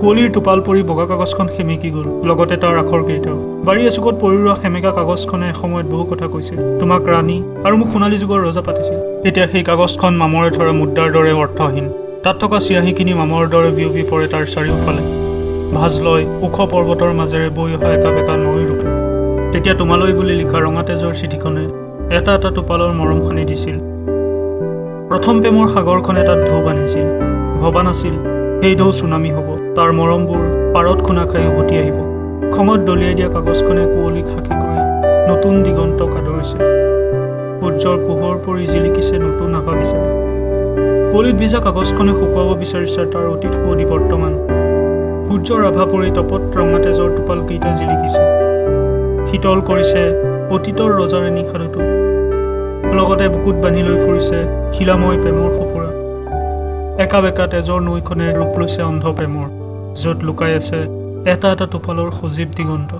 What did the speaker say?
কুঁৱলীৰ টোপাল পৰি বগা কাগজখন সেমেকি গ'ল, লগতে তাৰ আখৰকেইটাও। বাৰী এচুকত পৰি ৰোৱা সেমেকা কাগজখনে এসময়ত বহু কথা কৈছিল। তোমাক ৰাণী আৰু মোক সোণালী যুগৰ ৰজা পাতিছিল। এতিয়া সেই কাগজখন মামৰে ধৰা মুদ্ৰাৰ দৰে অৰ্থহীন। তাত থকা চিয়াহীখিনি মামৰ দৰে বিয়পি পৰে তাৰ চাৰিওফালে। ভাজ লয় ওখ পৰ্বতৰ মাজেৰে বৈ অহা একা বেকা নৈৰ ৰূপে। তেতিয়া তোমালৈ বুলি লিখা ৰঙা তেজৰ চিঠিখনে এটা এটা টোপালৰ মৰম সানি দিছিল। প্ৰথম প্ৰেমৰ সাগৰখনে তাত ঢৌ বান্ধিছিল। ভবা নাছিল সেই ঢৌ চুনামি হ'ব, তাৰ মৰমবোৰ পাৰত খুনা খাই উভতি আহিব। খঙত দলিয়াই দিয়া কাগজখনে কুঁৱলীক সাক্ষী কৰি নতুন দিগন্তক আদৰিছে। সূৰ্যৰ পোহৰ পৰি জিলিকিছে নতুন আভা বিচাৰি। কুঁৱলীত ভিজা কাগজখনে শুকুৱাব বিচাৰিছে তাৰ অতীত সুৱদী বৰ্তমান। সূৰ্যৰ আভা পৰি তপত ৰঙা তেজৰ টোপালকেইটা জিলিকিছে। শীতল কৰিছে অতীতৰ ৰজাৰ নিশাদুটো। লগতে বুকুত বান্ধি লৈ ফুৰিছে শিলাময় প্ৰেমৰ সঁফুৰা। একা বেকা তেজৰ নৈখনে ৰূপ লৈছে অন্ধ প্ৰেমৰ, য'ত লুকাই আছে এটা এটা টোপালৰ সজীৱ দিগন্ত।